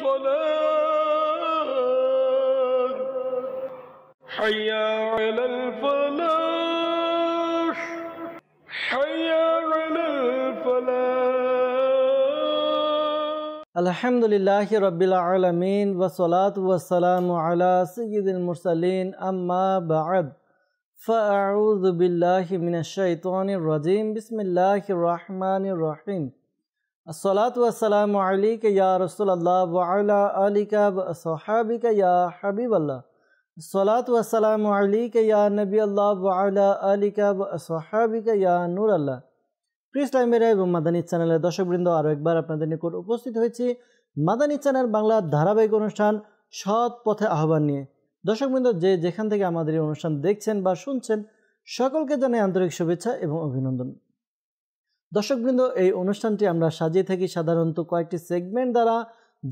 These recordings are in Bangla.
الفلاح حي على الفلاح حي على الفلاح الحمد لله رب العالمين والصلاة والسلام على سيد المرسلين أما بعد فأعوذ بالله من الشيطان الرجيم بسم الله الرحمن الرحيم الصلاة والسلام عليك يا رسول الله وعلى آلك وأصحابك يا حبيب الله الصلاة والسلام عليك يا نبي الله وعلى آلك وأصحابك يا نور الله প্রিয় ইসলামী মিডিয়া এবং মাদানী চ্যানেলের দর্শকবৃন্দ আরও একবার আপনাদের নিকট উপস্থিত হয়েছি মাদানী চ্যানেল বাংলার ধারাবাহিক অনুষ্ঠান সৎ পথে আহ্বান নিয়ে। দর্শকবৃন্দ যে যেখান থেকে আমাদের এই অনুষ্ঠান দেখছেন বা শুনছেন সকলকে জানাই আন্তরিক শুভেচ্ছা এবং অভিনন্দন। দর্শকবৃন্দ এই অনুষ্ঠানটি আমরা সাজিয়ে থাকি সাধারণত কয়েকটি সেগমেন্ট দ্বারা,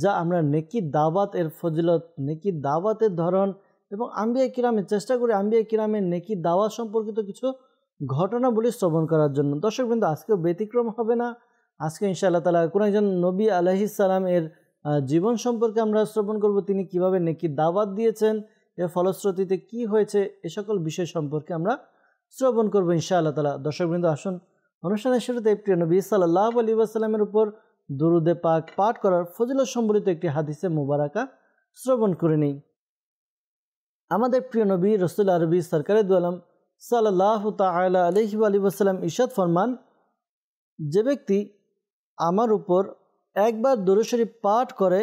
যা আমরা নেকি দাওয়াত এর ফজিলত, নেকি দাওয়াতের ধরন এবং আম্বিয়া কিরামের চেষ্টা করি আম্বিয়া কিরামের নেকি দাওয়াত সম্পর্কিত কিছু ঘটনাবলী শ্রবণ করার জন্য। দর্শকবৃন্দ আজকেও ব্যতিক্রম হবে না। আজকে ইনশাআল্লাহ তাআলা কোন একজন নবী আলাইহিস সালাম এর জীবন সম্পর্কে আমরা শ্রবণ করব, তিনি কিভাবে নেকি দাওয়াত দিয়েছেন, এর ফলশ্রুতিতে কি হয়েছে, এ সকল বিষয় সম্পর্কে আমরা শ্রবণ করব ইনশাআল্লাহ তাআলা। দর্শকবৃন্দ আসুন অনুষ্ঠানের শুরুতে প্রিয় নবী সাল্লাল্লাহু আলাইহি ওয়াসাল্লামের উপর দুরূদে পাক পাঠ করার ফজিলত সম্বলিত একটি হাদিসে মুবারাকা শ্রবণ করে নেই। আমাদের প্রিয় নবী রাসূল আরবি সরকারে দু আলম সাল্লাল্লাহু তাআলা আলাইহি ওয়াসাল্লাম ইরশাদ ফরমান, যে ব্যক্তি আমার উপর একবার দুরূদ শরীফ পাঠ করে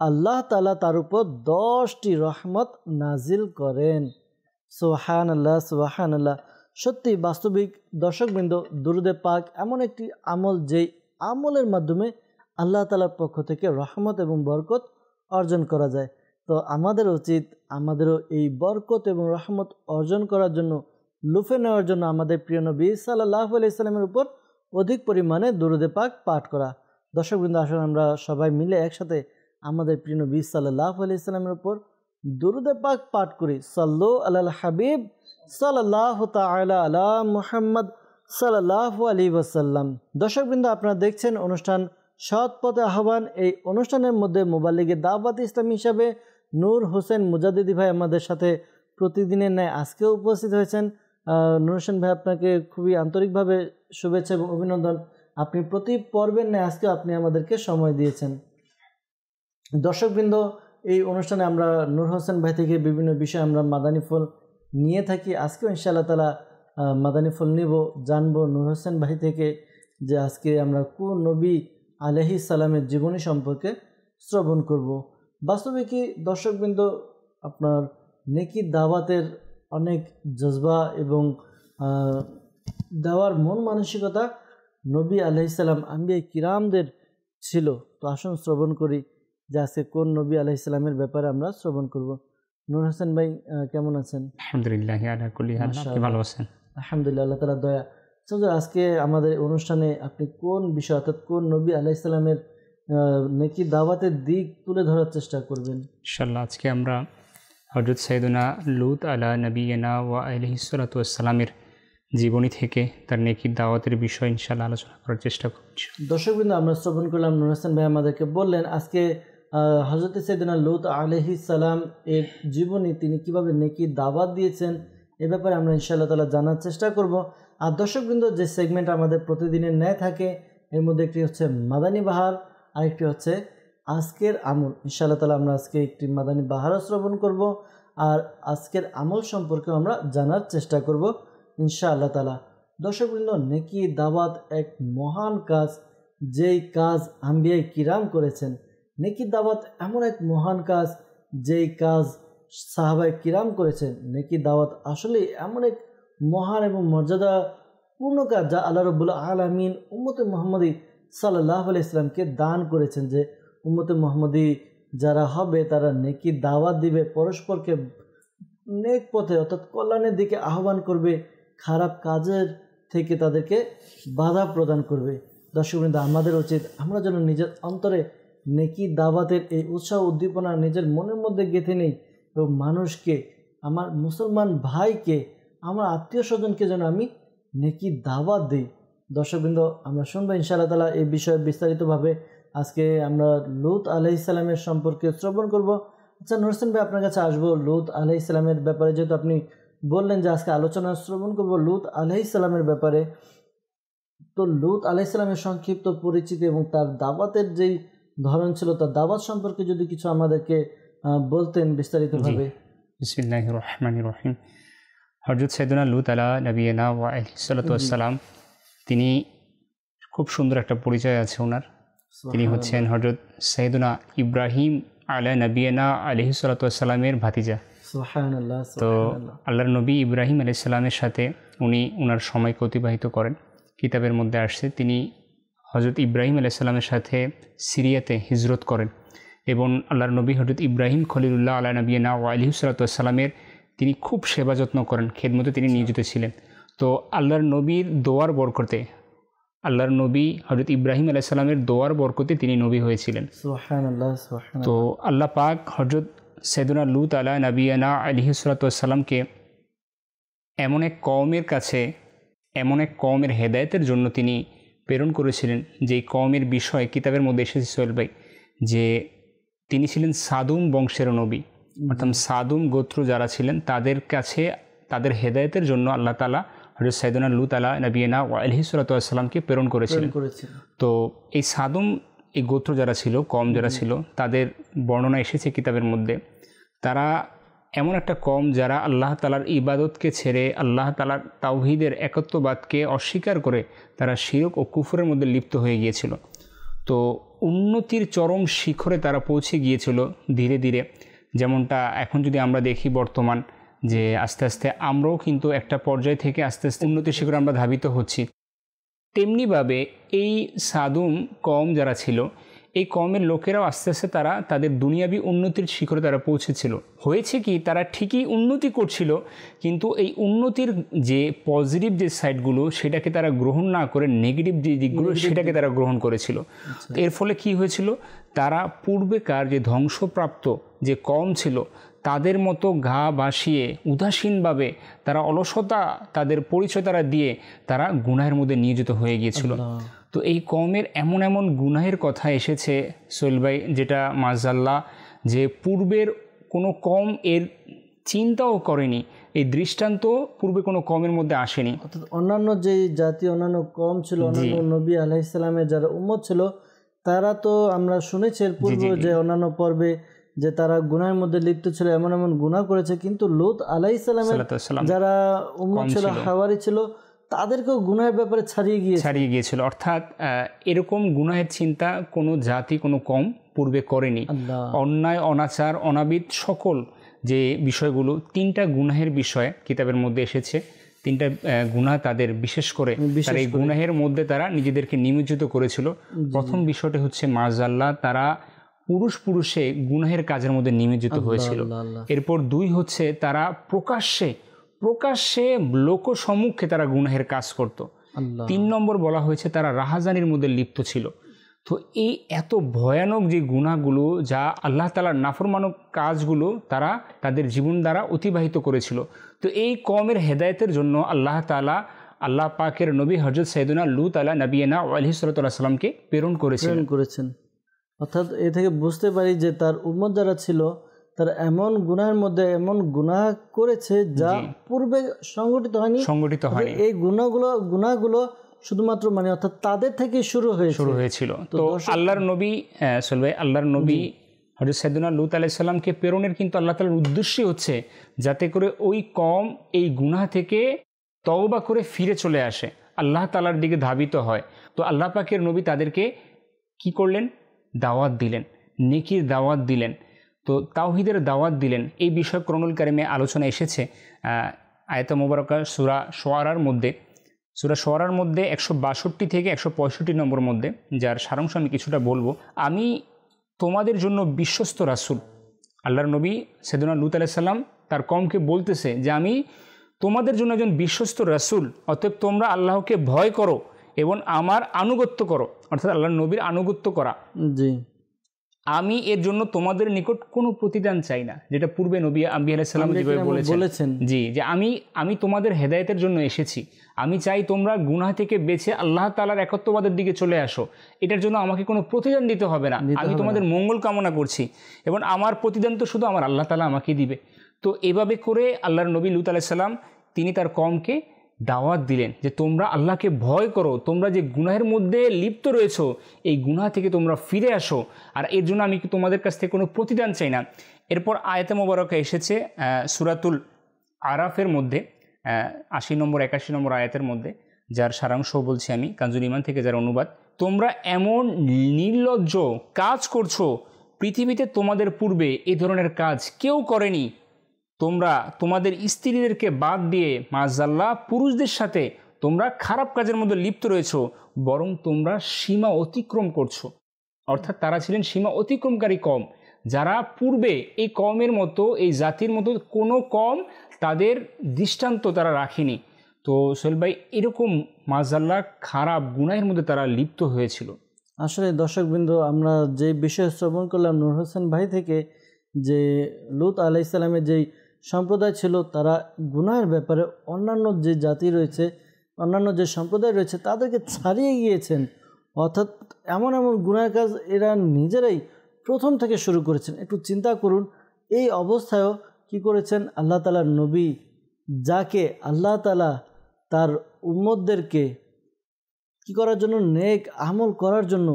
আল্লাহ তাআলা তার উপর 10টি রহমত নাজিল করেন। সুবহানাল্লাহ সুবহানাল্লাহ। সত্যি বাস্তবিক দর্শকবৃন্দ, দুরূদে পাক এমন একটি আমল যেই আমলের মাধ্যমে আল্লাহ তাআলার পক্ষ থেকে রহমত এবং বরকত অর্জন করা যায়। তো আমাদের উচিত আমাদেরও এই বরকত এবং রহমত অর্জন করার জন্য, লুফে নেওয়ার জন্য আমাদের প্রিয় নবী সাল্লাল্লাহু আলাইহি সাল্লামের উপর অধিক পরিমাণে দুরূদে পাক পাঠ করা। দর্শকবৃন্দ আসলে আমরা সবাই মিলে একসাথে আমাদের প্রিয় নবী সাল্লাল্লাহু আলাইহি সাল্লামের উপর দুরূদে পাক পাঠ করি। সাল্লু আলাল হাবিব সাল্লাল্লাহু তাআলা আলা মুহাম্মদ সাল্লাল্লাহু আলাইহি ওয়াসাল্লাম। দর্শকবৃন্দ আপনারা দেখছেন অনুষ্ঠান সৎ পথে আহ্বান। এই অনুষ্ঠানের মধ্যে মুবাল্লিগে দাওয়াত ইসলামী হিসাবে নূর হোসেন মুজাদ্দিদি ভাই আমাদের সাথে প্রতিদিনের ন্যায় আজকেও উপস্থিত হয়েছেন। নূর হোসেন ভাই, আপনাকে খুবই আন্তরিকভাবে শুভেচ্ছা এবং অভিনন্দন। আপনি প্রতি পর্বের ন্যায় আজকে আপনি আমাদেরকে সময় দিয়েছেন। দর্শকবৃন্দ এই অনুষ্ঠানে আমরা নূর হোসেন ভাই থেকে বিভিন্ন বিষয় আমরা মাদানী ফুল নিয়ে থাকি। আজকেও ইনশাআল্লাহ তাআলা মাদানী ফুল নিব, জানবো নূর হোসেন ভাই থেকে যে আজকে আমরা কোন নবী আলাইহিস সালামের জীবনী সম্পর্কে শ্রবণ করব। বাস্তবে কি দর্শকবৃন্দ, আপনার নেকি দাওয়াতের অনেক জজবা এবং দেওয়ার মন মানসিকতা নবী আলাইহিস সালাম আম্বিয়া কিরামদের ছিল। তো আসুন শ্রবণ করি যে আজকে কোন নবী আলাইহিস সালামের ব্যাপারে আমরা শ্রবণ করব। নূর হোসেন ভাই কেমন আছেন? আলহামদুলিল্লাহ আলা কুল্লি হাল। আপনি ভালো আছেন? আলহামদুলিল্লাহ, আল্লাহ তাআলার দয়া। আজকে আমাদের অনুষ্ঠানে আপনি কোন বিষয় অর্থাৎ কোন নবী আলাইহিস সালামের নেকি দাওয়াতের দিক তুলে ধরার চেষ্টা করবেন? ইনশাআল্লাহ আজকে আমরা হযরত সাইয়েদুনা লূত আলা নবিয়িনা ওয়া আলাইহিস সালাতু ওয়াস সালামের জীবনী থেকে তার নেকি দাওয়াতের বিষয় ইনশাআল্লাহ আলোচনা করার চেষ্টা করছি। দর্শকবৃন্দ আমরা শ্রবণ করলাম, নূর হোসেন ভাই আমাদেরকে বললেন আজকে হযরত সাইয়েদুনা লূত আলাইহিস সালাম এর জীবনী, তিনি কিভাবে নেকি দাওয়াত দিয়েছেন, এ ব্যাপারে আমরা ইনশাআল্লাহ তাআলা জানার চেষ্টা করব। আর দর্শকবৃন্দ যে সেগমেন্ট আমাদের প্রতিদিনের ন্যায় থাকে, এর মধ্যে একটি হচ্ছে মাদানী বাহার, আরেকটি হচ্ছে আজকের আমল। ইনশাআল্লাহ তাআলা আমরা আজকে একটি মাদানী বাহারও শ্রবণ করব আর আজকের আমল সম্পর্কে আমরা জানার চেষ্টা করব ইনশাআল্লাহ তাআলা। দর্শকবৃন্দ, নেকি দাওয়াত এক মহান কাজ, যেই কাজ আম্বিয়া কিরাম করেছেন। নেকি দাওয়াত এমন এক মহান কাজ যেই কাজ সাহাবায়ে কিরাম করেছেন। নেকি দাওয়াত আসলে এমন এক মহান এবং মর্যাদাপূর্ণ কাজ যা আল্লাহ রাব্বুল আলামিন উম্মতে মুহাম্মদী সাল্লাল্লাহু আলাইহি ওয়াসাল্লামকে দান করেছেন, যে উম্মতে মুহাম্মদী যারা হবে তারা নেকি দাওয়াত দিবে, পরস্পরকে নেক পথে অর্থাৎ কল্যাণের দিকে আহ্বান করবে, খারাপ কাজের থেকে তাদেরকে বাধা প্রদান করবে। দর্শকবৃন্দ, আমাদের উচিত আমরা যেন নিজের অন্তরে নেকি দাওয়াতের এই উৎসাহ উদ্দীপনা নিজের মনের মধ্যে গেঁথে নেই এবং মানুষকে, আমার মুসলমান ভাইকে, আমার আত্মীয় স্বজনকে যেন আমি নেকি দাওয়াত দিই। দর্শকবৃন্দ, আমরা শুনবো ইনশাআল্লাহ তাআলা এই বিষয়ে বিস্তারিতভাবে আজকে আমরা লূত আলাইহিস সালামের সম্পর্কে শ্রবণ করব। আচ্ছা নূর হোসেন ভাই, আপনার কাছে আসবো লূত আলাইহিস সালামের ব্যাপারে, যেহেতু আপনি বললেন যে আজকে আলোচনা শ্রবণ করব লূত আলাইহিস সালামের ব্যাপারে। তো লূত আলাইহিস সালামের সংক্ষিপ্ত পরিচিতি এবং তার দাওয়াতের যেই ধরন ছিল, তার দাওয়াত সম্পর্কে যদি কিছু আমাদেরকে বলতেন বিস্তারিতভাবে। বিসমিল্লাহির রহমানির রহিম। হযরত সাইয়েদুনা লূত আলা নবিয়িনা ওয়া আলাইহিস সালাতু ওয়াস সালাম, তিনি খুব সুন্দর একটা পরিচয় আছে ওনার। তিনি হচ্ছেন হযরত সাইয়েদুনা ইব্রাহিম আলা নবিয়িনা আলাইহিস সালাতু ওয়াস সালামের ভাতিজা। সুবহানাল্লাহ। তো আল্লাহর নবী ইব্রাহিম আলাইহিস সালামের সাথে উনি ওনার সময়কে অতিবাহিত করেন। কিতাবের মধ্যে আসছে তিনি হযরত ইব্রাহিম আলাইহিস সালামের সাথে সিরিয়াতে হিজরত করেন এবং আল্লাহর নবী হযরত ইব্রাহিম খলিলুল্লাহ আলা নবিয়িনা ওয়া আলাইহিস সালাতু ওয়াস সালামের তিনি খুব সেবা যত্ন করেন, খেদমতে তিনি নিয়োজিত ছিলেন। তো আল্লাহর নবীর দোয়ার বরকতে, আল্লাহর নবী হযরত ইব্রাহিম আলাইহিস সালামের দোয়ার বরকতে তিনি নবী হয়েছিলেন। সুবহানাল্লাহ সুবহানাল্লাহ। তো আল্লাহ পাক হযরত সাইয়েদুনা লূত আলা নবিয়িনা আলাইহিস সালাতু ওয়াস সালামকে এমন এক কওমের কাছে, এমন এক কওমের হেদায়েতের জন্য তিনি প্রেরণ করেছিলেন, যে কওমের বিষয় কিতাবের মধ্যে এসেছে সোহেল ভাই, যে তিনি ছিলেন সাদুম বংশের নবী, অর্থাৎ সাদুম গোত্র যারা ছিলেন তাদের কাছে তাদের হেদায়েতের জন্য আল্লাহ তাআলা হযরত সাইয়েদুনা লূত আলা নবিয়িনা ওয়া আলাইহিস সালাতু ওয়াস সালামকে প্রেরণ করেছিলেন। তো এই সাদুম, এই গোত্র যারা ছিল, কওম যারা ছিল, তাদের বর্ণনা এসেছে কিতাবের মধ্যে। তারা এমন একটা কওম যারা আল্লাহ তাআলার ইবাদতকে ছেড়ে আল্লাহ তাআলার তাওহীদের একত্ববাদকে অস্বীকার করে তারা শিরক ও কুফরের মধ্যে লিপ্ত হয়ে গিয়েছিল। তো উন্নতির চরম শিখরে তারা পৌঁছে গিয়েছিল ধীরে ধীরে। যেমনটা এখন যদি আমরা দেখি বর্তমান, যে আস্তে আস্তে আমরাও কিন্তু একটা পর্যায় থেকে আস্তে আস্তে উন্নতির শিখরে আমরা ধাবিত হচ্ছি, তেমনিভাবে এই সাদুম কওম যারা ছিল, এই কওমের লোকেরাও আস্তে আস্তে তারা তাদের দুনিয়াবি উন্নতির শিখরে তারা পৌঁছেছিল। হয়েছে কি, তারা ঠিকই উন্নতি করছিল, কিন্তু এই উন্নতির যে পজিটিভ যে সাইডগুলো সেটাকে তারা গ্রহণ না করে নেগেটিভ যে দিকগুলো সেটাকে তারা গ্রহণ করেছিল। এর ফলে কি হয়েছিল, তারা পূর্বেকার যে ধ্বংসপ্রাপ্ত যে কওম ছিল তাদের মতো ঘা ভাসিয়ে উদাসীনভাবে তারা অলসতা তাদের পরিচয় তারা দিয়ে তারা গুনাহের মধ্যে নিয়োজিত হয়ে গিয়েছিল। তো এই কওমের এমন এমন গুনাহের কথা এসেছে সোহেল ভাই, যেটা মাযাল্লাহ, যে পূর্বের কোনো কওম এর চিন্তাও করেনি, এই দৃষ্টান্ত পূর্বে কোনো কওমের মধ্যে আসেনি। অর্থাৎ অন্যান্য যে জাতি, অন্যান্য কওম ছিল, অন্যান্য নবী আলাইহিস সালামের যারা উম্মত ছিল, তারা তো আমরা শুনেছি এর পূর্বে যে অন্যান্য পর্বে যে তারা গুনাহের মধ্যে লিপ্ত ছিল, এমন এমন গুনাহ করেছে, কিন্তু লূত আলাইহিস সালামের যারা উম্মত ছিল, হাওয়ারি ছিল, তাদেরকেও গুনাহের ব্যাপারে ছাড়িয়ে গিয়েছিল। অর্থাৎ এরকম গুনাহের চিন্তা কোনো জাতি, কোনো কওম পূর্বে করেনি। অন্যায়, অনাচার, অনাবিদ সকল যে বিষয়গুলো, তিনটা গুনাহের বিষয় কিতাবের মধ্যে এসেছে। তিনটা গুনাহ তাদের, বিশেষ করে তারা এই গুনাহের মধ্যে তারা নিজেদেরকে নিমজ্জিত করেছিল। প্রথম বিষয়টা হচ্ছে মাযাল্লাহ, তারা পুরুষে গুনাহের কাজের মধ্যে নিমজ্জিত হয়েছিল। এরপর দুই হচ্ছে তারা প্রকাশ্যে লোকসম্মুখে তারা গুনাহের কাজ করত। 3 নম্বর বলা হয়েছে তারা রাহাজানির মধ্যে লিপ্ত ছিল। তো এই এত ভয়ানক যে গুনাহগুলো, যা আল্লাহ তাআলার নাফরমানক কাজগুলো তারা তাদের জীবন দ্বারা অতিবাহিত করেছিল। তো এই কওমের হেদায়েতের জন্য আল্লাহ তাআলা, আল্লাহ পাকের নবী হযরত সাইয়েদুনা লূত আলা নবিয়িনা ওয়া আলাইহিস সালাতু ওয়াস সালামকে প্রেরণ করেছেন। অর্থাৎ এ থেকে বুঝতে পারি যে তার উম্মত যারা ছিল তারা এমন গুনাহের মধ্যে এমন গুনাহ করেছে যা পূর্বে সংগঠিত হয়নি। এই গুনাহগুলো শুধুমাত্র অর্থাৎ তাদের থেকে শুরু হয়েছিল। তো আল্লাহর নবী আল্লাহর নবী হযরত সাইয়েদুনা লূত আলাইহিস সালামকে প্রেরণের কিন্তু আল্লাহ তাআলার উদ্দেশ্য হচ্ছে যাতে করে ওই কওম এই গুনাহ থেকে তওবা করে ফিরে চলে আসে, আল্লাহ তাআলার দিকে ধাবিত হয়। তো আল্লাহ পাকের নবী তাদেরকে কি করলেন, দাওয়াত দিলেন, নেকির দাওয়াত দিলেন, তো তাওহীদের দাওয়াত দিলেন। এই বিষয় কোরআনুল কারিমে আলোচনা এসেছে আয়াতে মুবারাকা সূরা শুআরার মধ্যে 162 থেকে 165 নম্বর মধ্যে, যার সারাংশ আমি কিছুটা বলবো। আমি তোমাদের জন্য বিশ্বস্ত রাসূল, আল্লাহর নবী সাইয়েদুনা লূত আলাইহিস সালাম তার কওমকে বলতেছে যে আমি তোমাদের জন্য একজন বিশ্বস্ত রাসূল, অতএব তোমরা আল্লাহকে ভয় করো এবং আমার আনুগত্য করো, অর্থাৎ আল্লাহর নবীর আনুগত্য করা। আমি এর জন্য তোমাদের নিকট কোনো প্রতিদান চাই না, যেটা পূর্বে নবী আম্বিয়া আলাইহিস সালাম যেভাবে বলেছেন জি, যে আমি তোমাদের হেদায়েতের জন্য এসেছি, আমি চাই তোমরা গুনাহ থেকে বেঁচে আল্লাহ তাআলার একত্ববাদের দিকে চলে আসো, এটার জন্য আমাকে কোনো প্রতিদান দিতে হবে না, আমি তোমাদের মঙ্গল কামনা করছি এবং আমার প্রতিদান তো শুধু আমার আল্লাহ তাআলা আমাকে দিবে। তো এভাবে করে আল্লাহর নবী লূত আলাইহিস সালাম তিনি তার কওমকে দাওয়াত দিলেন যে তোমরা আল্লাহকে ভয় করো, তোমরা যে গুনাহের মধ্যে লিপ্ত রয়েছো এই গুনাহ থেকে তোমরা ফিরে আসো, আর এর জন্য আমি তোমাদের কাছ থেকে কোনো প্রতিদান চাই না। এরপর আয়াতে মোবারকা এসেছে সূরাতুল আরাফের মধ্যে 80 নম্বর 81 নম্বর আয়াতের মধ্যে, যার সারাংশ বলছি আমি কানজুল ঈমান থেকে যার অনুবাদ। তোমরা এমন নির্লজ্জ কাজ করছো, পৃথিবীতে তোমাদের পূর্বে এই ধরনের কাজ কেউ করেনি, তোমরা তোমাদের স্ত্রীদেরকে বাদ দিয়ে মাআযাল্লাহ পুরুষদের সাথে তোমরা খারাপ কাজের মধ্যে লিপ্ত রয়েছো, বরং তোমরা সীমা অতিক্রম করছো। অর্থাৎ তারা ছিলেন সীমা অতিক্রমকারী কওম, যারা পূর্বে এই কওমের মতো এই জাতির মতো কোনো কওম তাদের দৃষ্টান্ত তারা রাখেনি। তো সোহেল ভাই এরকম মাআযাল্লাহ খারাপ গুনাহের মধ্যে তারা লিপ্ত হয়েছিল। আসলে দর্শকবৃন্দ, আমরা যে বিষয় শ্রবণ করলাম নূর হোসেন ভাই থেকে, যে লূত আলাইহিস সালামের যেই সম্প্রদায় ছিল তারা গুনাহের ব্যাপারে অন্যান্য যে জাতি রয়েছে, অন্যান্য যে সম্প্রদায় রয়েছে তাদেরকে ছাড়িয়ে গিয়েছেন। অর্থাৎ এমন এমন গুনাহের কাজ এরা নিজেরাই প্রথম থেকে শুরু করেছেন। একটু চিন্তা করুন, এই অবস্থায়ও কি করেছেন আল্লাহ তাআলার নবী, যাকে আল্লাহ তাআলা তার উম্মতদেরকে কি করার জন্য, নেক আমল করার জন্য,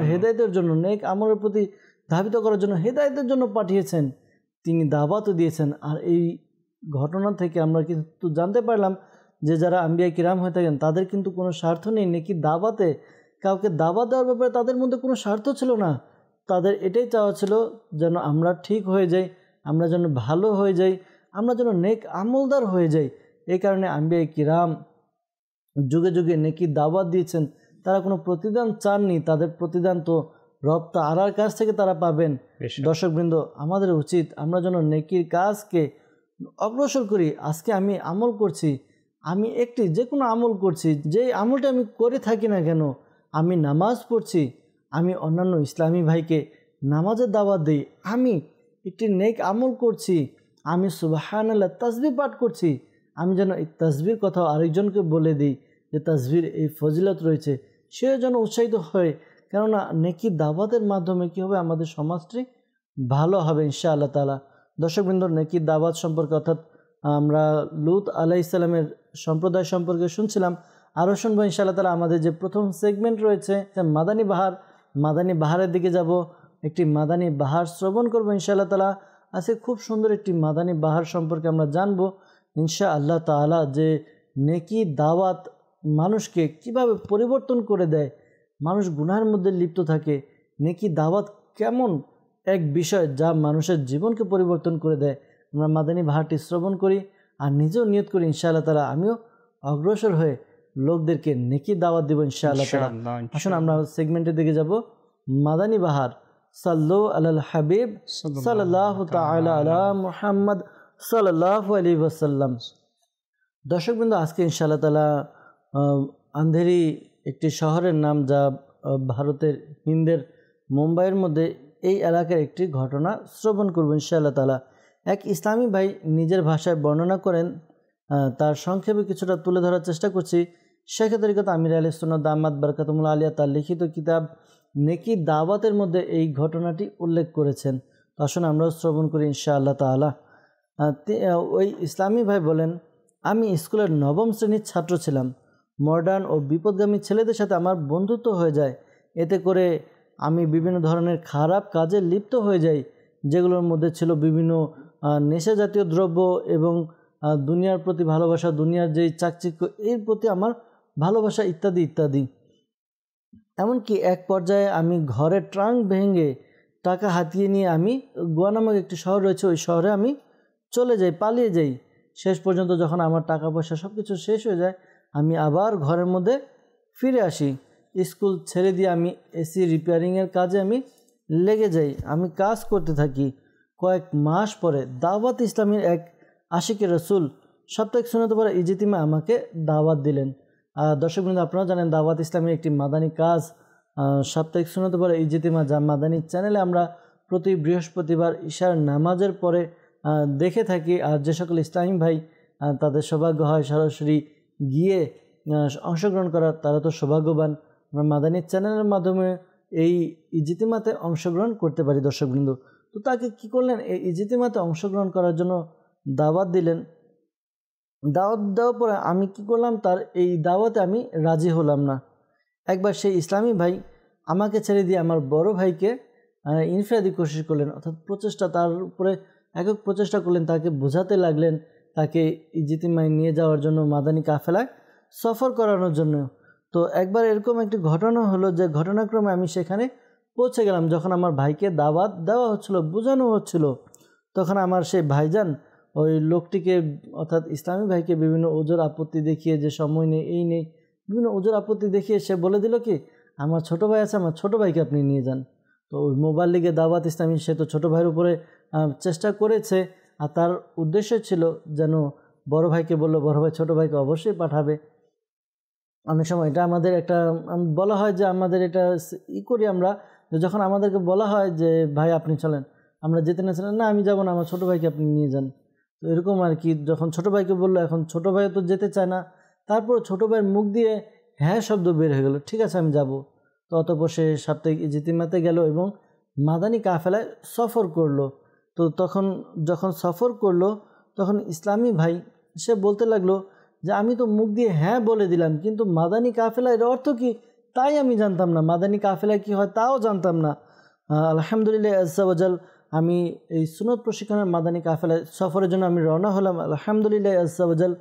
হেদায়েতের জন্য, নেক আমলের প্রতি ধাবিত করার জন্য, হেদায়েতের জন্য পাঠিয়েছেন, তিনি দাওয়াতও দিয়েছেন। আর এই ঘটনা থেকে আমরা কিন্তু জানতে পারলাম যে যারা আম্বিয়া কিরাম হয়ে থাকেন তাদের কিন্তু কোনো স্বার্থ নেই নেকি দাওয়াতে, কাউকে দাওয়াত দেওয়ার ব্যাপারে তাদের মধ্যে কোনো স্বার্থ ছিল না। তাদের এটাই চাওয়া ছিল যেন আমরা ঠিক হয়ে যাই, আমরা যেন ভালো হয়ে যাই, আমরা যেন নেক আমলদার হয়ে যাই। এই কারণে আম্বিয়া কিরাম যুগে যুগে নেকি দাওয়াত দিয়েছেন, তারা কোনো প্রতিদান চাননি। তাদের প্রতিদান তো রব তাআলার কাছ থেকে তারা পাবেন। দর্শকবৃন্দ, আমাদের উচিত আমরা যেন নেকির কাজকে অগ্রসর করি। আজকে আমি আমল করছি, আমি একটি যে কোনো আমল করছি, যেই আমলটা আমি করে থাকি না কেন, আমি নামাজ পড়ছি, আমি অন্যান্য ইসলামী ভাইকে নামাজের দাওয়াত দিই, আমি একটি নেক আমল করছি, আমি সুবহানাল্লাহ তাসবিহ পাঠ করছি, আমি যেন এই তাসবিহর কথাও আরেকজনকে বলে দিই যে তাসবিহর এই ফজিলত রয়েছে, সেও যেন উৎসাহিত হয়। কেননা নেকি দাওয়াতের মাধ্যমে কী হবে, আমাদের সমাজটি ভালো হবে ইনশাআল্লাহ তাআলা। দর্শকবৃন্দ, নেকি দাওয়াত সম্পর্কে অর্থাৎ আমরা লূত আলাইহিস সালামের সম্প্রদায় সম্পর্কে শুনছিলাম। আরও শুনবো ইনশাআল্লাহ তাআলা। আমাদের যে প্রথম সেগমেন্ট রয়েছে মাদানী বাহার, মাদানী বাহারের দিকে যাব, একটি মাদানী বাহার শ্রবণ করবো ইনশাআল্লাহ তাআলা। আজকে খুব সুন্দর একটি মাদানী বাহার সম্পর্কে আমরা জানবো ইনশাআল্লাহ তাআলা, যে নেকি দাওয়াত মানুষকে কিভাবে পরিবর্তন করে দেয়। মানুষ গুনাহের মধ্যে লিপ্ত থাকে, নেকি দাওয়াত কেমন এক বিষয় যা মানুষের জীবনকে পরিবর্তন করে দেয়। আমরা মাদানী বাহারটি শ্রবণ করি আর নিজেও নিয়ত করি ইনশাআল্লাহ তাআলা আমিও অগ্রসর হয়ে লোকদেরকে নেকি দাওয়াত দেব ইনশাআল্লাহ তাআলা। আসুন আমরা সেগমেন্টের দিকে যাব। মাদানী বাহার, সাল্লু আলাল হাবিব সাল্লাল্লাহু তাআলা আলা মুহাম্মদ সাল্লাল্লাহু আলাইহি ওয়াসাল্লাম। দর্শকবৃন্দ, আজকে ইনশাআল্লাহ তাআলা আন্ধেরি একটি শহরের নাম, যা ভারতের হিন্দের মুম্বাইয়ের মধ্যে, এই এলাকার একটি ঘটনা শ্রবণ করব ইনশাআল্লাহ তাআলা। এক ইসলামী ভাই নিজের ভাষায় বর্ণনা করেন, তার সংক্ষেপে কিছুটা তুলে ধরার চেষ্টা করছি। শেখ তরিকত আমির আহলে সুন্নাত দামাত বারাকাতুহুল আলিয়া তার লিখিত কিতাব নেকি দাওয়াতের মধ্যে এই ঘটনাটি উল্লেখ করেছেন। তো আসুন আমরাও শ্রবণ করি ইনশাআল্লাহ তাআলা। ওই ইসলামী ভাই বলেন, আমি স্কুলের 9ম শ্রেণীর ছাত্র ছিলাম। মডার্ন ও বিপদগামী ছেলেদের সাথে আমার বন্ধুত্ব হয়ে যায়। এতে করে আমি বিভিন্ন ধরনের খারাপ কাজে লিপ্ত হয়ে যাই, যেগুলোর মধ্যে ছিল বিভিন্ন নেশা জাতীয় দ্রব্য এবং দুনিয়ার প্রতি ভালোবাসা, দুনিয়ার যেই চাকচিক্য, এর প্রতি আমার ভালোবাসা ইত্যাদি ইত্যাদি। এমনকি এক পর্যায়ে আমি ঘরের ট্রাঙ্ক ভেঙে টাকা হাতিয়ে নিয়ে আমি গোয়া নামক একটি শহর রয়েছে, ওই শহরে আমি চলে যাই, পালিয়ে যাই। শেষ পর্যন্ত যখন আমার টাকা পয়সা সব কিছু শেষ হয়ে যায়, আমি আবার ঘরের মধ্যে ফিরে আসি। স্কুল ছেড়ে দিয়ে আমি এসি রিপেয়ারিংয়ের কাজে আমি লেগে যাই। আমি কাজ করতে থাকি। কয়েক মাস পরে দাওয়াত ইসলামীর এক আশিকে রসুল সাপ্তাহিক সুন্নাত পড়া ইজতিমা আমাকে দাওয়াত দিলেন। দর্শকবৃন্দ, আপনারা জানেন দাওয়াত ইসলামীর একটি মাদানী কাজ। সাপ্তাহিক সুন্নত পরে ইজতিমা যা মাদানী চ্যানেলে আমরা প্রতি বৃহস্পতিবার ঈশার নামাজের পরে দেখে থাকি। আর যে সকল ইসলামী ভাই তাদের সৌভাগ্য হয় সরাসরি গিয়ে অংশগ্রহণ করার, তারা তো সৌভাগ্যবান। আমরা মাদানী চ্যানেলের মাধ্যমে এই ইজতিমাতে অংশগ্রহণ করতে পারি দর্শকবৃন্দ। তো তাকে কি করলেন, এই ইজতিমাতে অংশগ্রহণ করার জন্য দাওয়াত দিলেন। দাওয়াত দেওয়ার পরে আমি কি করলাম, তার এই দাওয়াতে আমি রাজি হলাম না। একবার সেই ইসলামী ভাই আমাকে ছেড়ে দিয়ে আমার বড় ভাইকে ইনফিরাদি কোশিশ করলেন, অর্থাৎ প্রচেষ্টা, তার উপরে একক প্রচেষ্টা করলেন, তাকে বোঝাতে লাগলেন, তাকে ইজতিমায় নিয়ে যাওয়ার জন্য, মাদানী কাফেলায় সফর করানোর জন্য। তো একবার এরকম একটি ঘটনা হলো যে ঘটনাক্রমে আমি সেখানে পৌঁছে গেলাম। যখন আমার ভাইকে দাওয়াত দেওয়া হচ্ছিল, বোঝানো হচ্ছিল, তখন আমার সেই ভাইজান ওই লোকটিকে, অর্থাৎ ইসলামী ভাইকে বিভিন্ন ওজোর আপত্তি দেখিয়ে, যে সময় নেই, এই নেই, বিভিন্ন ওজোর আপত্তি দেখিয়ে সে বলে দিল কি, আমার ছোট ভাই আছে, আমার ছোট ভাইকে আপনি নিয়ে যান। তো ওই মোবাইল লিগে দাওয়াত ইসলামী, সে তো ছোট ভাইয়ের উপরে চেষ্টা করেছে, আর তার উদ্দেশ্য ছিল যেন বড় ভাইকে বললো, বড় ভাই ছোট ভাইকে অবশ্যই পাঠাবে। অনেক সময় এটা আমাদের একটা বলা হয় যে আমাদের এটা করি আমরা, যে যখন আমাদেরকে বলা হয় যে ভাই আপনি চলেন, আমরা যেতে না, না আমি যাব না, আমার ছোটো ভাইকে আপনি নিয়ে যান। তো এরকম আর কি, যখন ছোটো ভাইকে বললো, এখন ছোটো ভাইও তো যেতে চায় না, তারপর ছোটো ভাইয়ের মুখ দিয়ে হ্যাঁ শব্দ বের হয়ে গেল, ঠিক আছে আমি যাব। তো অতঃপর সে সাপ্তাহিক ইজতিমাতে গেল এবং মাদানী কাফেলায় সফর করলো। তো তখন যখন সফর করলো, তখন ইসলামী ভাই সে বলতে লাগলো যে আমি তো মুখ দিয়ে হ্যাঁ বলে দিলাম, কিন্তু মাদানী কাফেলা এর অর্থ কি তাই আমি জানতাম না, মাদানী কাফেলা কি হয় তাও জানতাম না। আলহামদুলিল্লাহ আজ্জা ওয়াজাল, আমি এই সুন্নত প্রশিক্ষণের মাদানী কাফেলা সফরের জন্য আমি রওনা হলাম। আলহামদুলিল্লাহ আজ্জা ওয়াজাল,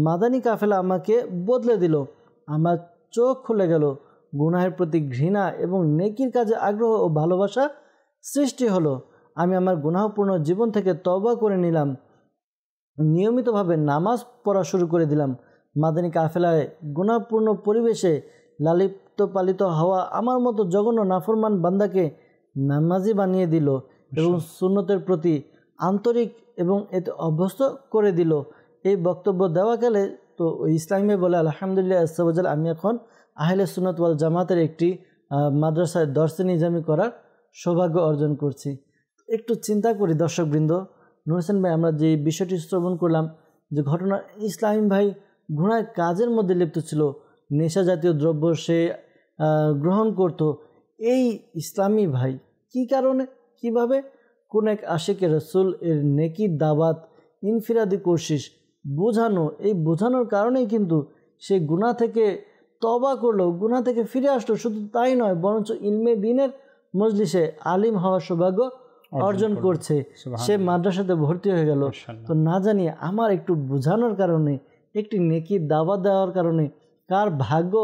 মাদানী কাফেলা আমাকে বদলে দিল, আমার চোখ খুলে গেল, গুনাহের প্রতি ঘৃণা এবং নেকির কাজে আগ্রহ ও ভালোবাসা সৃষ্টি হলো। আমি আমার গুনাহপূর্ণ জীবন থেকে তওবা করে নিলাম, নিয়মিতভাবে নামাজ পড়া শুরু করে দিলাম। মাদানী কাফেলায় গুনাহপূর্ণ পরিবেশে লালিত পালিত হওয়া আমার মতো জঘন্য নাফরমান বান্দাকে নামাজি বানিয়ে দিল এবং সুন্নতের প্রতি আন্তরিক এবং এতে অভ্যস্ত করে দিল। এই বক্তব্য দেওয়া গেলে তো ইসলামে বলে আলহামদুলিল্লাহ আজ্জা ওয়াজাল, আমি এখন আহলে সুন্নাত ওয়াল জামাতের একটি মাদ্রাসায় দর্সে নিজামি করার সৌভাগ্য অর্জন করছি। একটু চিন্তা করি দর্শকবৃন্দ, নূর হোসেন ভাই আমরা যে বিষয়টি শ্রবণ করলাম, যে ঘটনা, ইসলামী ভাই ঘোড়ায় কাজের মধ্যে লিপ্ত ছিল, নেশা জাতীয় দ্রব্য সে গ্রহণ করত। এই ইসলামী ভাই কি কারণে, কিভাবে, কোন এক আশিকে রসুল এর নেকির দাওয়াত, ইনফিরাদি কোশিশ, বোঝানো, এই বোঝানোর কারণেই কিন্তু সে গুনাহ থেকে তওবা করলো, গুনাহ থেকে ফিরে আসলো। শুধু তাই নয়, বরঞ্চ ইলমে দ্বীনের মজলিসে আলিম হওয়ার সৌভাগ্য অর্জন করছে, সে মাদ্রাসাতে ভর্তি হয়ে গেল। তো না জানি আমার একটু বোঝানোর কারণে, একটি নেকির দাওয়াত দেওয়ার কারণে কার ভাগ্য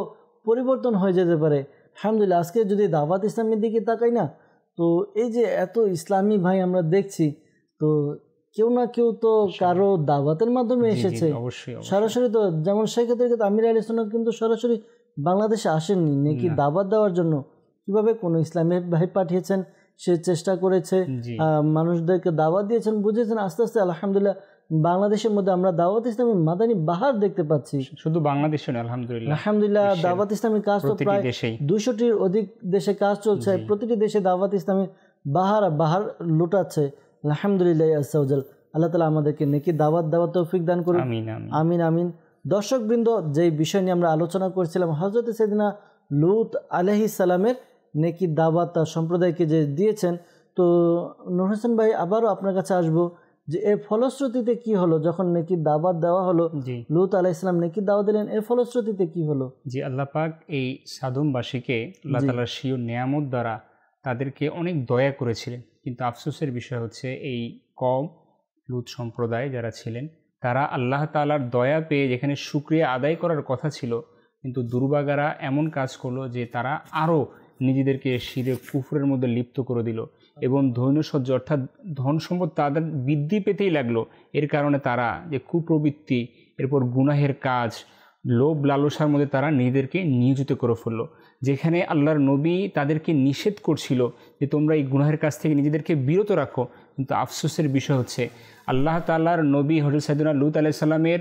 পরিবর্তন হয়ে যেতে পারে। আলহামদুলিল্লাহ, আজকে যদি দাওয়াত ইসলামের দিকে তাকাই না, তো এই যে এত ইসলামী ভাই আমরা দেখছি, তো কেউ না কেউ তো কারো দাওয়াতের মাধ্যমে এসেছে সরাসরি। তো যেমন সেক্ষেত্রে কিন্তু আমির আহলে সুন্নাত কিন্তু সরাসরি বাংলাদেশে আসেননি নেকি দাওয়াত দেওয়ার জন্য। কিভাবে কোনো ইসলামী ভাই পাঠিয়েছেন, সে চেষ্টা করেছে, মানুষদেরকে দাওয়াত দিয়েছেন, বুঝেছেন। আস্তে আস্তে আলহামদুলিল্লাহ বাংলাদেশের মধ্যে আমরা দাওয়াত ইসলামী মাদানী বাহার দেখতে পাচ্ছি। শুধু বাংলাদেশে নয়, আলহামদুলিল্লাহ দাওয়াত ইসলামীর কাজ তো প্রায় 200টির অধিক দেশে কাজ চলছে। প্রতিটি দেশে দাওয়াত ইসলামীর বাহার লুটাচ্ছে। আলহামদুলিল্লাহ আজ্জা ওয়াজাল, আল্লাহ তাআলা আমাদেরকে নেকি দাওয়াত দেওয়ার তৌফিক দান করুন। আমিন আমিন। দর্শকবৃন্দ, যেই বিষয় নিয়ে আমরা আলোচনা করছিলাম, হযরত সাইয়েদনা লূত আলাইহিস সালামের নেকি দাওয়াত তার সম্প্রদায়কে যে দিয়েছেন। তো নূর হোসেন ভাই আবারও আপনার কাছে আসবো, যে এর ফলশ্রুতিতে কি হলো, যখন নেকি দাওয়াত দেওয়া হলো, লূত আলাইহিস সালাম নেকি দাওয়াত দিলেন, এর ফলশ্রুতিতে কি হলো? জি, আল্লাহ পাক এই সাদমবাসীকে আল্লাহ তাআলার স্বীয় নিয়ামত দ্বারা তাদেরকে অনেক দয়া করেছিলেন। কিন্তু আফসোসের বিষয় হচ্ছে এই কওম লূত সম্প্রদায় যারা ছিলেন, তারা আল্লাহ তাআলার দয়া পেয়ে যেখানে শুকরিয়া আদায় করার কথা ছিল, কিন্তু দুর্ভাগারা এমন কাজ করলো যে তারা আরও নিজেদেরকে শিরক কুফরের মধ্যে লিপ্ত করে দিল এবং ধৈন্যসহ্য অর্থাৎ ধন সম্পদ তাদের বৃদ্ধি পেতেই লাগলো। এর কারণে তারা যে কুপ্রবৃত্তি, এরপর গুনাহের কাজ, লোভ লালসার মধ্যে তারা নিজেদেরকে নিয়োজিত করে ফেললো। যেখানে আল্লাহর নবী তাদেরকে নিষেধ করছিল যে তোমরা এই গুনাহের কাছ থেকে নিজেদেরকে বিরত রাখো, কিন্তু আফসোসের বিষয় হচ্ছে আল্লাহ তাআলার নবী হযরত সাইয়েদনা লূত আলাইহিস সালামের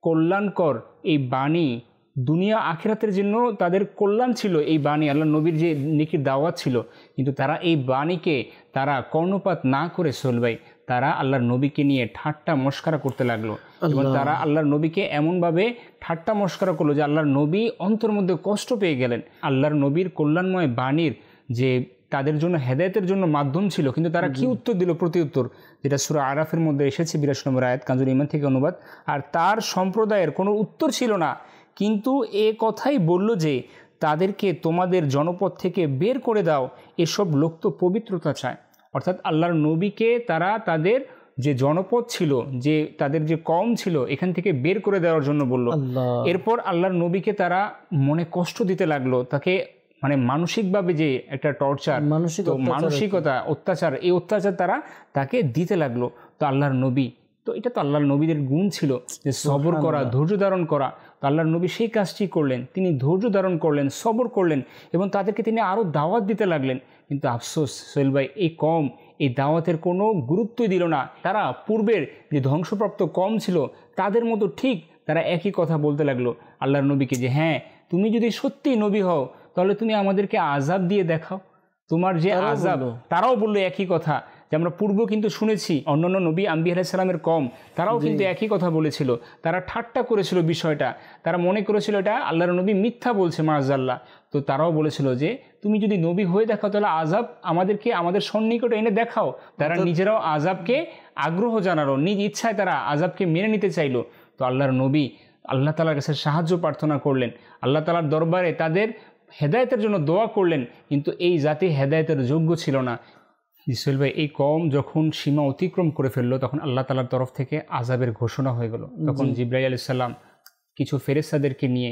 কল্যাণকর এই বাণী দুনিয়া আখিরাতের জন্য তাদের কল্যাণ ছিল এই বাণী, আল্লাহ নবীর যে নেকির দাওয়াত ছিল, কিন্তু তারা এই বাণীকে তারা কর্ণপাত না করে সোহেল ভাই তারা আল্লাহর নবীকে নিয়ে ঠাট্টা মস্করা করতে লাগলো। এবং তারা আল্লাহর নবীকে এমনভাবে ঠাট্টা মস্করা করলো যে আল্লাহর নবী অন্তর মধ্যে কষ্ট পেয়ে গেলেন। আল্লাহর নবীর কল্যাণময় বাণীর যে তাদের জন্য হেদায়েতের জন্য মাধ্যম ছিল, কিন্তু তারা কি উত্তর দিল? প্রতি উত্তর, যেটা সূরা আরাফের মধ্যে এসেছে 82 নম্বর আয়াত, কানজুল ঈমান থেকে অনুবাদ। আর তার সম্প্রদায়ের কোনো উত্তর ছিল না, কিন্তু এ কথাই বলল যে তাদেরকে তোমাদের জনপদ থেকে বের করে দাও, এসব লোক তো পবিত্রতা চায়। অর্থাৎ আল্লাহর নবীকে তারা তাদের যে জনপদ ছিল, যে তাদের যে কওম ছিল, এখান থেকে বের করে দেওয়ার জন্য বলল। এরপর আল্লাহর নবীকে তারা মনে কষ্ট দিতে লাগলো, তাকে মানে মানসিকভাবে যে একটা টর্চার, মানসিকতা অত্যাচার, এই অত্যাচার তারা তাকে দিতে লাগলো। তো আল্লাহর নবী, তো এটা তো আল্লাহর নবীদের গুণ ছিল যে সবর করা, ধৈর্য ধারণ করা। তো আল্লাহর নবী সেই কাজটি করলেন, তিনি ধৈর্য ধারণ করলেন, সবর করলেন এবং তাদেরকে তিনি আরও দাওয়াত দিতে লাগলেন। কিন্তু আফসোস সোহেল ভাই, এই কম এই দাওয়াতের কোনো গুরুত্বই দিল না। তারা পূর্বের যে ধ্বংসপ্রাপ্ত কম ছিল তাদের মতো ঠিক তারা একই কথা বলতে লাগলো আল্লাহর নবীকে যে হ্যাঁ, তুমি যদি সত্যিই নবী হও তাহলে তুমি আমাদেরকে আযাব দিয়ে দেখাও, তোমার যে আযাব। তারাও বললো একই কথা, যে আমরা পূর্ব কিন্তু শুনেছি অন্যান্য নবী আম্বিয়া আলাইহিস সালামের কম তারাও কিন্তু একই কথা বলেছিল। তারা ঠাট্টা করেছিল বিষয়টা, তারা মনে করেছিল এটা আল্লাহর নবী মিথ্যা বলছে মাআযাল্লাহ। তো তারাও বলেছিল যে তুমি যদি নবী হয়ে দেখাও তাহলে আযাব আমাদেরকে আমাদের সন্নিকটে এনে দেখাও। তারা নিজেরাও আযাবকে আগ্রহ জানালো, নিজ ইচ্ছায় তারা আযাবকে মেনে নিতে চাইলো। তো আল্লাহর নবী আল্লাহ তাআলার কাছে সাহায্য প্রার্থনা করলেন, আল্লাহ তাআলার দরবারে তাদের হেদায়েতের জন্য দোয়া করলেন, কিন্তু এই জাতি হেদায়েতের যোগ্য ছিল না। সোহেল ভাই, এই কওম যখন সীমা অতিক্রম করে ফেললো তখন আল্লাহ তাআলার তরফ থেকে আযাবের ঘোষণা হয়ে গেল। তখন জিবরাইল আলাইহিস সালাম কিছু ফেরেশতাদেরকে নিয়ে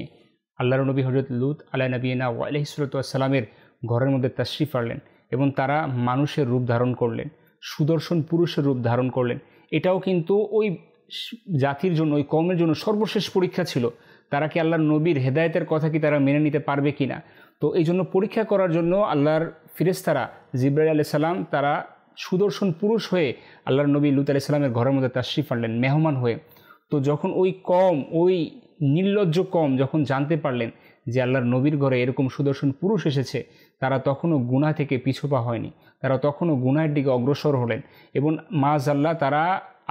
আল্লাহর নবী হযরত লূত আলাইহিনা ওয়া আলাইহিস সালাতু ওয়াস সালামের ঘরের মধ্যে তাশরিফ আনলেন এবং তারা মানুষের রূপ ধারণ করলেন, সুদর্শন পুরুষের রূপ ধারণ করলেন। এটাও কিন্তু ওই জাতির জন্য, ওই কওমের জন্য সর্বশেষ পরীক্ষা ছিল। তারা কি আল্লাহর নবীর হেদায়েতের কথা কি তারা মেনে নিতে পারবে কিনা? তো এই জন্য পরীক্ষা করার জন্য আল্লাহর ফেরেশতারা জিবরাইল আলাইহিস সালাম তারা সুদর্শন পুরুষ হয়ে আল্লাহর নবী লূত আলাইহিস সালামের ঘরের মধ্যে তাশরিফ আনলেন মেহমান হয়ে। তো যখন ওই কওম, ওই নির্লজ্জ কওম যখন জানতে পারলেন যে আল্লাহর নবীর ঘরে এরকম সুদর্শন পুরুষ এসেছে, তারা তখনও গুনাহ থেকে পিছু পা হয়নি, তারা তখনও গুনাহের দিকে অগ্রসর হলেন এবং মাআযাল্লাহ তারা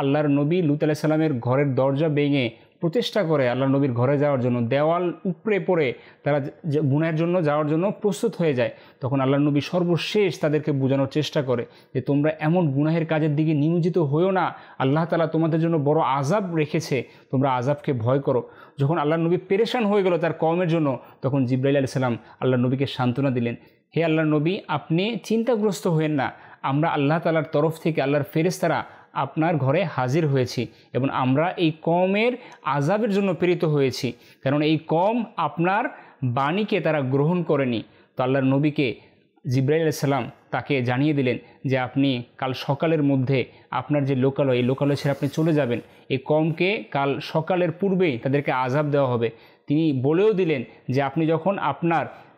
আল্লাহর নবী লূত আলাইহিস সালামের ঘরের দরজা ভেঙে প্রচেষ্টা করে আল্লাহর নবীর ঘরে যাওয়ার জন্য, দেওয়াল উপড়ে পড়ে তারা গুনাহের জন্য যাওয়ার জন্য প্রস্তুত হয়ে যায়। তখন আল্লাহর নবী সর্বশেষ তাদেরকে বোঝানোর চেষ্টা করে যে তোমরা এমন গুনাহের কাজের দিকে নিয়োজিত হয়েও না, আল্লাহ তাআলা তোমাদের জন্য বড় আযাব রেখেছে, তোমরা আযাবকে ভয় করো। যখন আল্লাহর নবী পেরেশান হয়ে গেল তার কওমের জন্য, তখন জিবরাইল আলাইহিস সালাম আল্লাহর নবীকে সান্ত্বনা দিলেন, হে আল্লাহর নবী, আপনি চিন্তাগ্রস্ত হয়েন না, আমরা আল্লাহ তাআলার তরফ থেকে আল্লাহর ফেরেশতারা আপনার ঘরে হাজির হয়েছি এবং আমরা এই কওমের আযাবের জন্য প্রেরিত হয়েছি, কারণ এই কওম আপনার বাণীকে তারা গ্রহণ করেনি। তো আল্লাহর নবীকে জিবরাইল আলাইহিস সালাম তাকে জানিয়ে দিলেন যে আপনি কাল সকালের মধ্যে আপনার যে লোকালয়, এই লোকালয় ছেড়ে আপনি চলে যাবেন, এই কওমকে কাল সকালের পূর্বেই তাদেরকে আযাব দেওয়া হবে। তিনি বলেও দিলেন যে আপনি যখন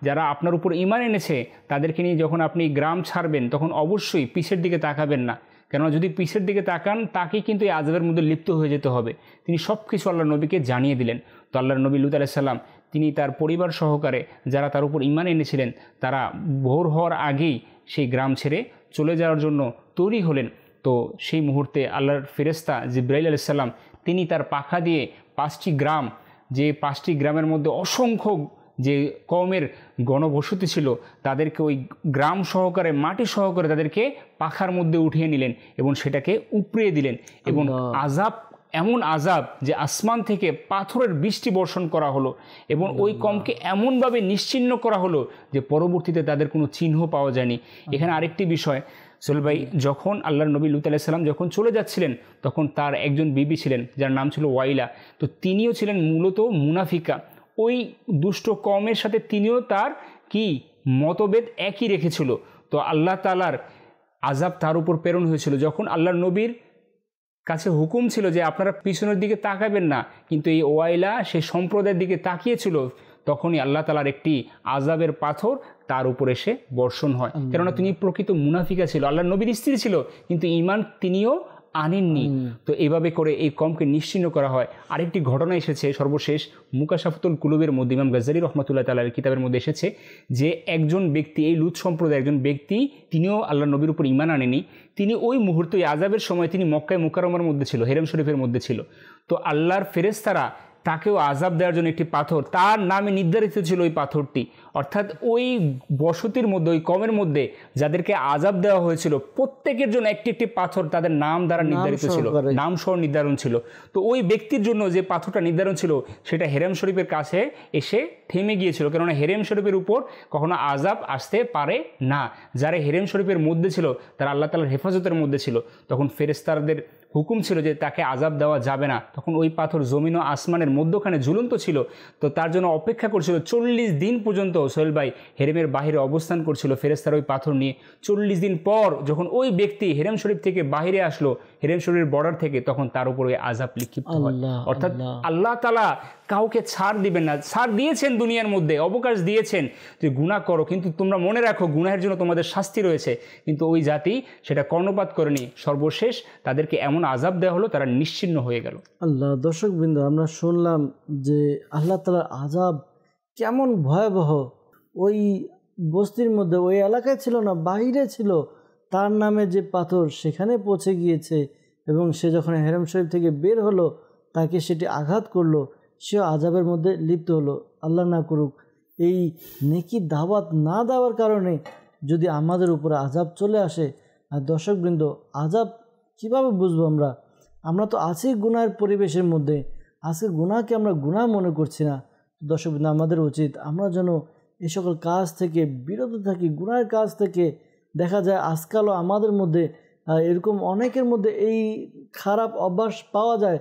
যারা আপনার উপর ঈমান এনেছে তাদেরকে নিয়ে যখন আপনি গ্রাম ছাড়বেন তখন অবশ্যই পিছের দিকে তাকাবেন না, কেননা যদি পিছের দিকে তাকান তাকে কিন্তু এই আযাবের মধ্যে লিপ্ত হয়ে যেতে হবে। তিনি সব কিছু আল্লাহর নবীকে জানিয়ে দিলেন। তো আল্লাহর নবী লূত আলাইহিস সালাম তিনি তার পরিবার সহকারে যারা তার উপর ঈমান এনেছিলেন তারা ভোর হওয়ার আগেই সেই গ্রাম ছেড়ে চলে যাওয়ার জন্য তৈরি হলেন। তো সেই মুহূর্তে আল্লাহর ফেরেশতা জিবরাইল আলাইহিস সালাম তিনি তার পাখা দিয়ে 5টি গ্রাম, যে 5টি গ্রামের মধ্যে অসংখ্য যে কওমের গণবসতি ছিল তাদেরকে ওই গ্রাম সহকারে, মাটি সহকারে তাদেরকে পাখার মধ্যে উঠিয়ে নিলেন এবং সেটাকে উপড়িয়ে দিলেন এবং আযাব, এমন আযাব যে আসমান থেকে পাথরের বৃষ্টি বর্ষণ করা হলো এবং ওই কওমকে এমনভাবে নিশ্চিহ্ন করা হলো যে পরবর্তীতে তাদের কোনো চিহ্ন পাওয়া যায়নি। এখানে আরেকটি বিষয় সোহেল ভাই, যখন আল্লাহর নবী লূত আলাইহিস সালাম যখন চলে যাচ্ছিলেন তখন তার একজন বিবি ছিলেন যার নাম ছিল ওয়াইলা। তো তিনিও ছিলেন মূলত মুনাফিকা, ওই দুষ্ট কওমের সাথে তিনিও তার কি মতভেদ একই রেখেছিল। তো আল্লাহ তাআলার আযাব তার উপর প্রেরণ হয়েছিল। যখন আল্লাহর নবীর কাছে হুকুম ছিল যে আপনারা পিছনের দিকে তাকাবেন না, কিন্তু এই ওয়াইলা সেই সম্প্রদায়ের দিকে তাকিয়েছিল, তখনই আল্লাহ তাআলার একটি আযাবের পাথর তার উপর এসে বর্ষণ হয়। কেননা তিনি প্রকৃত মুনাফিকা ছিল, আল্লাহর নবীর স্ত্রী ছিল, কিন্তু ঈমান তিনিও আনেননি। তো এইভাবে করে এই কমকে নিশ্চিহ্ন করা হয়। আরেকটি ঘটনা এসেছে সর্বশেষ মুকাশাফাতুল কুলুবের মধ্যে, ইমাম গাজ্জালী রহমাতুল্লাহ তাআলার কিতাবের মধ্যে এসেছে যে একজন ব্যক্তি, এই লুত সম্প্রদায়ের একজন ব্যক্তি, তিনিও আল্লাহ নবীর উপর ঈমান আনেনি। তিনি ওই মুহূর্তে আযাবের সময় তিনি মক্কায় মুকাররমার মধ্যে ছিল, হেরেম শরীফের মধ্যে ছিল। তো আল্লাহর ফেরেশতারা তাকেও আযাব দেওয়ার জন্য একটি পাথর, তার নামে নির্ধারিত ছিল ওই পাথরটি, অর্থাৎ ওই বসতির মধ্যে, ওই কমের মধ্যে যাদেরকে আযাব দেওয়া হয়েছিল প্রত্যেকের জন্য একটি একটি পাথর তাদের নাম দ্বারা নির্ধারিত ছিল, নাম সহ নির্ধারণ ছিল। তো ওই ব্যক্তির জন্য যে পাথরটা নির্ধারণ ছিল সেটা হেরেম শরীফের কাছে এসে থেমে গিয়েছিল, কেননা হেরেম শরীফের উপর কখনো আযাব আসতে পারে না। যারা হেরেম শরীফের মধ্যে ছিল তারা আল্লাহ তাআলার হেফাজতের মধ্যে ছিল, তখন ফেরেশতাদের হুকুম ছিল যে তাকে আযাব দেওয়া যাবে না। তখন ওই পাথর জমিন ও আসমানের মধ্যখানে ঝুলন্ত ছিল। তো তার জন্য অপেক্ষা করছিল 40 দিন পর্যন্ত সোহেল ভাই হেরেমের বাহিরে অবস্থান করছিল ফেরেশতারা ওই পাথর নিয়ে। 40 দিন পর যখন ওই ব্যক্তি হেরেম শরীফ থেকে বাহিরে আসলো, হেরেম শরীফের বর্ডার থেকে, তখন তার উপর ওই আযাব লিখিত হয়। অর্থাৎ আল্লাহ তাআলা কাউকে ছাড় দিবেন না। ছাড় দিয়েছেন দুনিয়ার মধ্যে, অবকাশ দিয়েছেন যে গুনাহ করো, কিন্তু তোমরা মনে রাখো গুনাহের জন্য তোমাদের শাস্তি রয়েছে। কিন্তু ওই জাতি সেটা কর্ণপাত করেনি, সর্বশেষ তাদেরকে এমন আযাব দেওয়া হলো তারা নিশ্চিহ্ন হয়ে গেল। আল্লাহ, দর্শকবৃন্দ, আমরা শুনলাম যে আল্লাহ তাআলার আযাব কেমন ভয়াবহ। ওই বস্তির মধ্যে, ওই এলাকায় ছিল না, বাইরে ছিল, তার নামে যে পাথর সেখানে পৌঁছে গিয়েছে, এবং সে যখন হেরেম শরীফ থেকে বের হলো তাকে সেটি আঘাত করলো, সে আযাবের মধ্যে লিপ্ত হলো। আল্লাহ না করুক এই নেকি দাওয়াত না দেওয়ার কারণে যদি আমাদের উপরে আযাব চলে আসে। আর দর্শকবৃন্দ, আযাব কীভাবে বুঝবো আমরা? আমরা তো আছি গুনাহের পরিবেশের মধ্যে, আজকে গুনাহকে আমরা গুনাহ মনে করছি না। দর্শকবৃন্দ, আমাদের উচিত আমরা যেন এই সকল কাজ থেকে বিরত থাকি, গুনাহের কাজ থেকে। দেখা যায় আজকালও আমাদের মধ্যে এরকম অনেকের মধ্যে এই খারাপ অভ্যাস পাওয়া যায়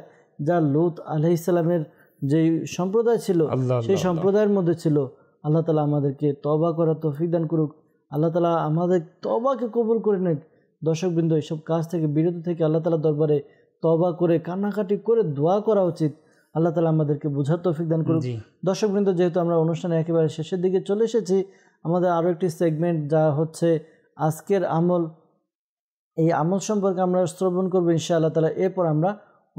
যা লূত আলাইহিস সালামের যে সম্প্রদায় ছিল সেই সম্প্রদায়ের মধ্যে ছিল। আল্লাহ তাআলা আমাদেরকে তওবা করার তৌফিক দান করুক। আল্লাহ তাআলা আমাদের তওবাকে কবুল করে নেন। দর্শকবৃন্দ, এইসব কাজ থেকে বিরত থেকে আল্লাহ তাআলার দরবারে তওবা করে কান্নাকাটি করে দোয়া করা উচিত। আল্লাহ তাআলা আমাদেরকে বোঝার তৌফিক দান করুক। দর্শকবৃন্দ, যেহেতু আমরা অনুষ্ঠানে একেবারে শেষের দিকে চলে এসেছি, আমাদের আরও একটি সেগমেন্ট যা হচ্ছে আজকের আমল, এই আমল সম্পর্কে আমরা শ্রবণ করবো ইনশাআল্লাহ তাআলা। এরপর আমরা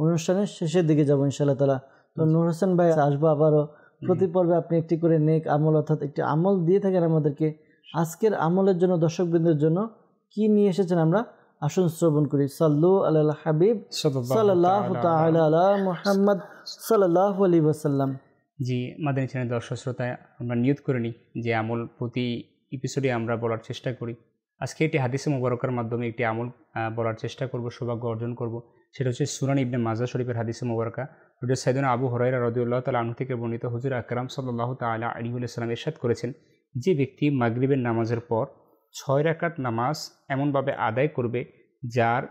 অনুষ্ঠানের শেষের দিকে যাবো ইনশাআল্লাহ তাআলা। তো নূর হোসেন ভাই আসবো আবারও। প্রতি পর্বে আপনি একটি করে নেক আমল, অর্থাৎ একটি আমল দিয়ে থাকেন আমাদেরকে। আজকের আমলের জন্য দর্শকবৃন্দের জন্য কি নিয়ে এসেছেন আমরা আসুন শ্রবণ করি। সাল্লু আলাল হাবিব সাল্লাল্লাহু তাআলা আলা মুহাম্মদ সাল্লাল্লাহু আলাইহি ওয়াসাল্লাম। জি, মাদানী চ্যানেল দর্শক শ্রোতা, আমরা নিয়ত করে নিই যে আমল প্রতি এপিসোডে আমরা বলার চেষ্টা করি। আজকে একটি হাদিসে মুবারকার মাধ্যমে একটি আমল বলার চেষ্টা করব, সৌভাগ্য অর্জন করব। সেটা হচ্ছে সুনান ইবনে মাজাহ শরীফের হাদিসে মুবারকা। হযরত সাইয়েদনা আবু হুরায়রা রাদিয়াল্লাহু তাআলা আনহু থেকে বর্ণিত, হুজুর আকরাম সাল্লাল্লাহু তাআলা আলাইহি ওয়াসাল্লাম ইরশাদ করেছেন, যে ব্যক্তি মাগরিবের নামাজের পর 6 রাকাত নামাজ এমনভাবে আদায় করবে যার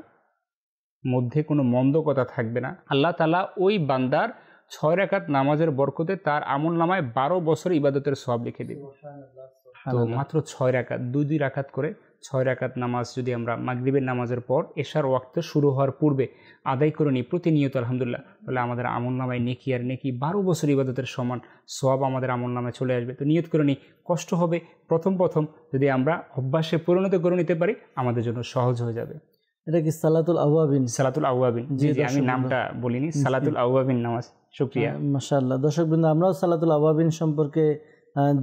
মধ্যে কোনো মন্দ কথা থাকবে না, আল্লাহ তাআলা ওই বান্দার 6 রাকাত নামাজের বরকতে তার আমল নামায় 12 বছর ইবাদতের সওয়াব লিখে দেবে। তো মাত্র 6 রাকাত, 2 রাকাত করে 6 রাকাত নামাজ যদি আমরা মাগরিবের নামাজের পর এশার ওয়াক্তে শুরু হওয়ার পূর্বে আদায় করে নিই প্রতিনিয়ত, আলহামদুলিল্লাহ, তাহলে আমাদের আমল নামায় নেকি আর নেকি 12 বছর ইবাদতের সমান সওয়াব আমাদের আমল নামায় চলে আসবে। তো নিয়ত করে নিই, কষ্ট হবে প্রথম যদি আমরা অভ্যাসে পরিণত করে নিতে পারি আমাদের জন্য সহজ হয়ে যাবে। এটা কি সালাতুল আওয়াবিন? সালাতুল আওয়াবিন, জি, আমি নামটা বলিনি, সালাতুল আওয়াবিন নামাজ। শুকরিয়া, মাশাআল্লাহ। দর্শকবৃন্দ, আমরাও সালাতুল আওয়াবিন সম্পর্কে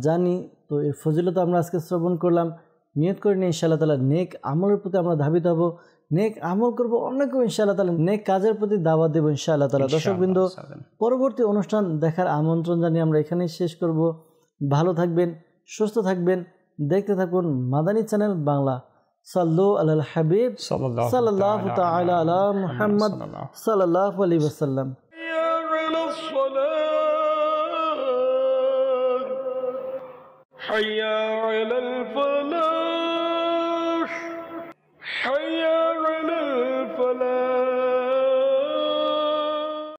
জানি, তো এর ফজিলত আমরা আজকে শ্রবণ করলাম। নিয়ত করে নিই ইনশাআল্লাহ তাআলা নেক আমলের প্রতি আমরা ধাবিত হব, নেক আমল করব, অন্যকেও ইনশাআল্লাহ তাআলা নেক কাজের প্রতি দাওয়াত দেব ইনশাআল্লাহ তাআলা। দর্শকবৃন্দ, পরবর্তী অনুষ্ঠান দেখার আমন্ত্রণ জানিয়ে আমরা এখানেই শেষ করব। ভালো থাকবেন, সুস্থ থাকবেন, দেখতে থাকুন মাদানী চ্যানেল বাংলা। সাল্লু আলাল হাবিব সাল্লাল্লাহু তাআলা আলা মুহাম্মদ সাল্লাল্লাহু আলাইহি ওয়াসাল্লাম। حي على الفلاح